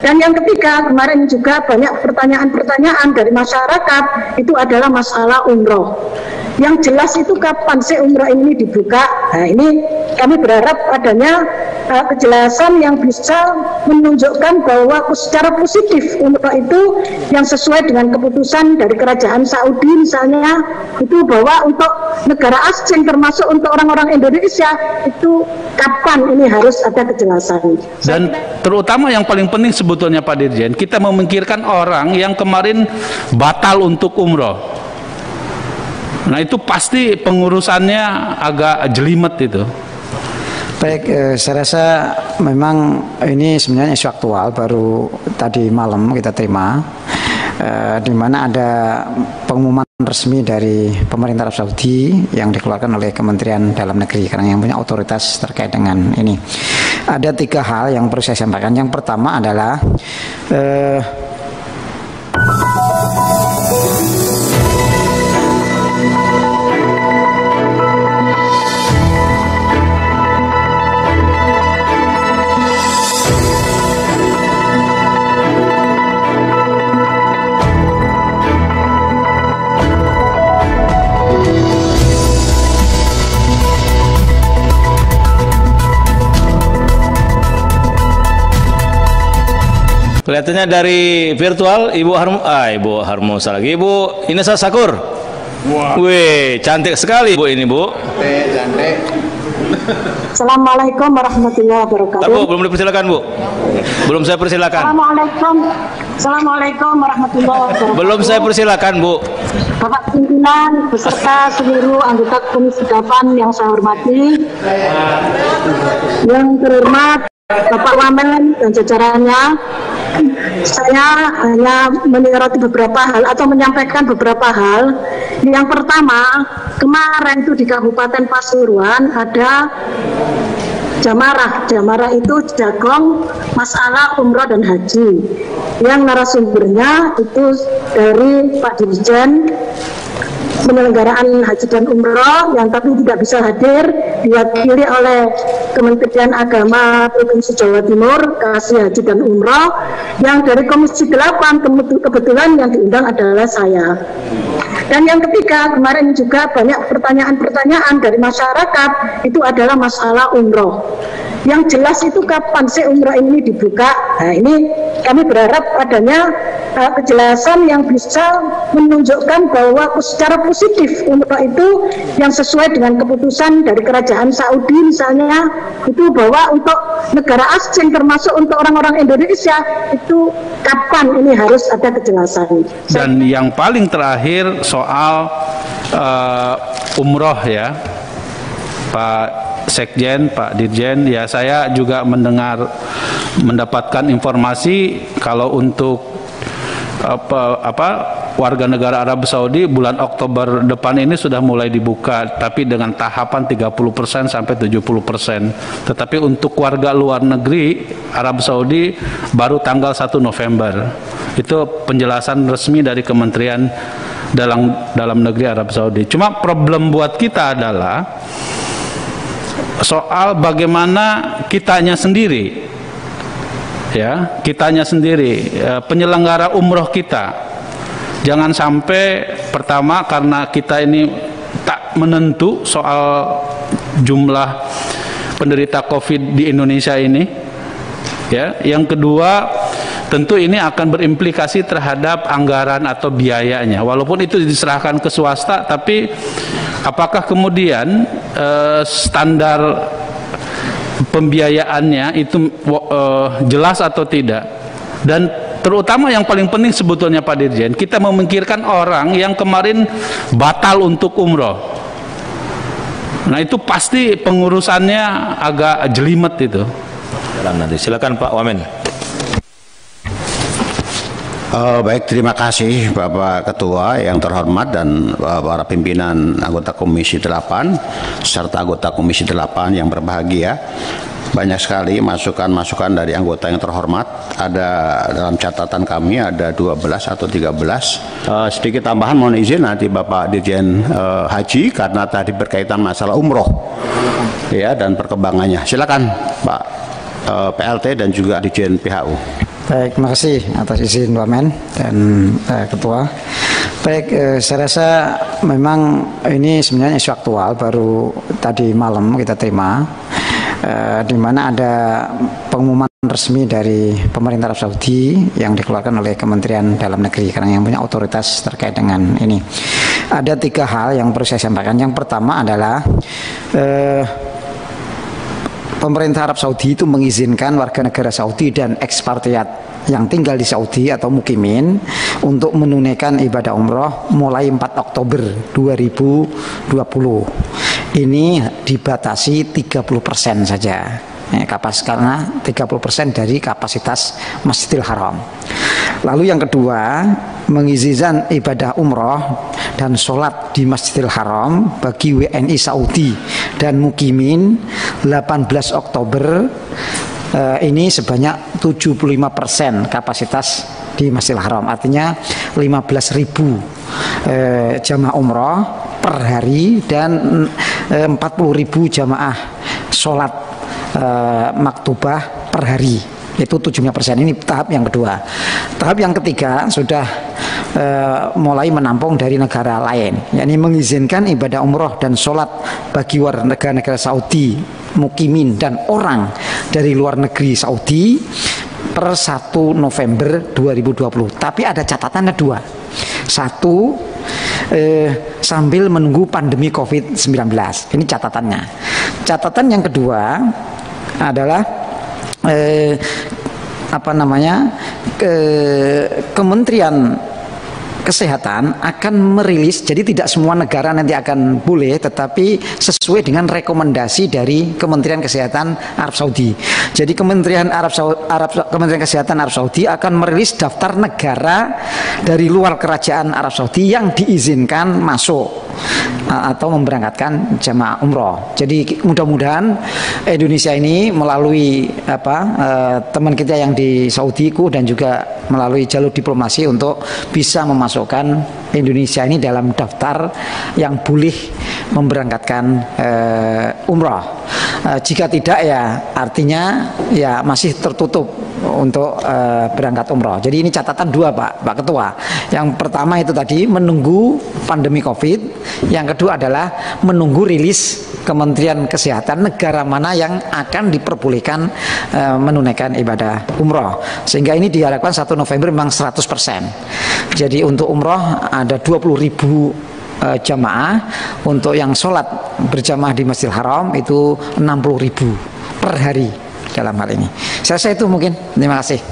Dan yang ketiga, kemarin juga banyak pertanyaan-pertanyaan dari masyarakat, itu adalah masalah umroh. Yang jelas itu kapan sih umroh ini dibuka? Nah, ini kami berharap adanya kejelasan yang bisa menunjukkan bahwa secara positif umroh itu yang sesuai dengan keputusan dari kerajaan Saudi misalnya, itu bahwa untuk negara asing termasuk untuk orang-orang Indonesia itu kapan ini harus ada kejelasan. Dan terutama yang paling penting sebetulnya Pak Dirjen, kita memikirkan orang yang kemarin batal untuk umroh. Nah itu pasti pengurusannya agak jelimet itu. Baik, saya rasa memang ini sebenarnya isu aktual, baru tadi malam kita terima, di mana ada pengumuman resmi dari pemerintah Arab Saudi yang dikeluarkan oleh Kementerian Dalam Negeri, karena yang punya otoritas terkait dengan ini. Ada 3 hal yang perlu saya sampaikan. Yang pertama adalah kelihatannya dari virtual Ibu Harmusa lagi, Ibu Inessa Sakur. Wah. Wih, cantik sekali Bu ini, Bu. cantik. Assalamualaikum warahmatullahi wabarakatuh. Bu, belum dipersilakan, Bu. Belum saya persilakan. Assalamualaikum warahmatullahi wabarakatuh. Belum saya persilakan, Bu. Bapak pimpinan beserta seluruh anggota Komisi 8 yang saya hormati. Yang terhormat Bapak Wamen dan jajarannya, saya hanya menyoroti beberapa hal atau menyampaikan beberapa hal. Yang pertama, kemarin itu di Kabupaten Pasuruan ada Jamarah itu jagong masalah umroh dan haji. Yang narasumbernya itu dari Pak Dirjen penyelenggaraan haji dan umroh yang tapi tidak bisa hadir, diwakili oleh Kementerian Agama Provinsi Jawa Timur, Kasih Haji dan Umroh. Yang dari Komisi 8 kebetulan yang diundang adalah saya. Dan yang ketiga, kemarin juga banyak pertanyaan-pertanyaan dari masyarakat, itu adalah masalah umroh. Yang jelas itu kapan sih umroh ini dibuka? Nah, ini kami berharap adanya kejelasan yang bisa menunjukkan bahwa secara positif umroh itu yang sesuai dengan keputusan dari kerajaan Saudi misalnya, itu bahwa untuk negara asing termasuk untuk orang-orang Indonesia itu kapan ini harus ada kejelasan. Dan yang paling terakhir soal umroh ya, Pak Sekjen, Pak Dirjen, ya saya juga mendapatkan informasi kalau untuk warga negara Arab Saudi bulan Oktober depan ini sudah mulai dibuka, tapi dengan tahapan 30% sampai 70%. Tetapi untuk warga luar negeri Arab Saudi baru tanggal 1 November. Itu penjelasan resmi dari Kementerian Dalam Negeri Arab Saudi. Cuma problem buat kita adalah soal bagaimana kitanya sendiri, ya, penyelenggara umroh kita. Jangan sampai pertama karena kita ini tak menentu soal jumlah penderita COVID di Indonesia ini, ya. Yang kedua, tentu ini akan berimplikasi terhadap anggaran atau biayanya. Walaupun itu diserahkan ke swasta, tapi apakah kemudian standar pembiayaannya itu jelas atau tidak? Dan terutama yang paling penting sebetulnya Pak Dirjen, kita memikirkan orang yang kemarin batal untuk umroh. Nah itu pasti pengurusannya agak jelimet itu. Nanti silakan Pak Wamen. Baik, terima kasih Bapak Ketua yang terhormat dan para pimpinan anggota Komisi 8 serta anggota Komisi 8 yang berbahagia. Banyak sekali masukan-masukan dari anggota yang terhormat. Ada dalam catatan kami ada 12 atau 13. Sedikit tambahan mohon izin nanti Bapak Dirjen Haji karena tadi berkaitan masalah umroh ya dan perkembangannya. Silakan Pak PLT dan juga Dirjen PHU. Baik, terima kasih atas izin Wamen dan Ketua. Baik, saya rasa memang ini sebenarnya isu aktual, baru tadi malam kita terima, di mana ada pengumuman resmi dari pemerintah Arab Saudi yang dikeluarkan oleh Kementerian Dalam Negeri, karena yang punya otoritas terkait dengan ini. Ada 3 hal yang perlu saya sampaikan. Yang pertama adalah pemerintah Arab Saudi itu mengizinkan warga negara Saudi dan ekspatriat yang tinggal di Saudi atau mukimin untuk menunaikan ibadah umroh mulai 4 Oktober 2020. Ini dibatasi 30% saja. Karena 30% dari kapasitas Masjidil Haram. Lalu yang kedua, mengizinkan ibadah umroh dan sholat di Masjidil Haram bagi WNI Saudi dan mukimin 18 Oktober ini sebanyak 75% kapasitas di Masjidil Haram, artinya 15.000 jamaah umroh per hari dan 40.000 jamaah sholat maktubah per hari. Itu 75%. Ini tahap yang kedua. Tahap yang ketiga sudah mulai menampung dari negara lain, yakni mengizinkan ibadah umroh dan sholat bagi warga negara Saudi, mukimin dan orang dari luar negeri Saudi per 1 November 2020. Tapi ada catatannya 2. Satu, sambil menunggu pandemi COVID-19. Ini catatannya. Catatan yang kedua adalah Kementerian Kesehatan akan merilis, jadi tidak semua negara nanti akan boleh, tetapi sesuai dengan rekomendasi dari Kementerian Kesehatan Arab Saudi. Jadi Kementerian Kesehatan Arab Saudi akan merilis daftar negara dari luar kerajaan Arab Saudi yang diizinkan masuk atau memberangkatkan jamaah umroh. Jadi mudah-mudahan Indonesia ini melalui teman kita yang di Saudiku dan juga melalui jalur diplomasi untuk bisa memasukkan Indonesia ini dalam daftar yang boleh memberangkatkan umroh. Jika tidak, ya artinya ya masih tertutup untuk berangkat umroh. Jadi ini catatan 2 Pak Ketua. Yang pertama itu tadi menunggu pandemi COVID. Yang kedua adalah menunggu rilis Kementerian Kesehatan negara mana yang akan diperbolehkan menunaikan ibadah umroh. Sehingga ini diharapkan 1 November memang 100%. Jadi untuk umroh ada 20.000 jamaah, untuk yang sholat berjamaah di Masjidil Haram itu 60.000 per hari dalam hal ini. Saya itu mungkin. Terima kasih.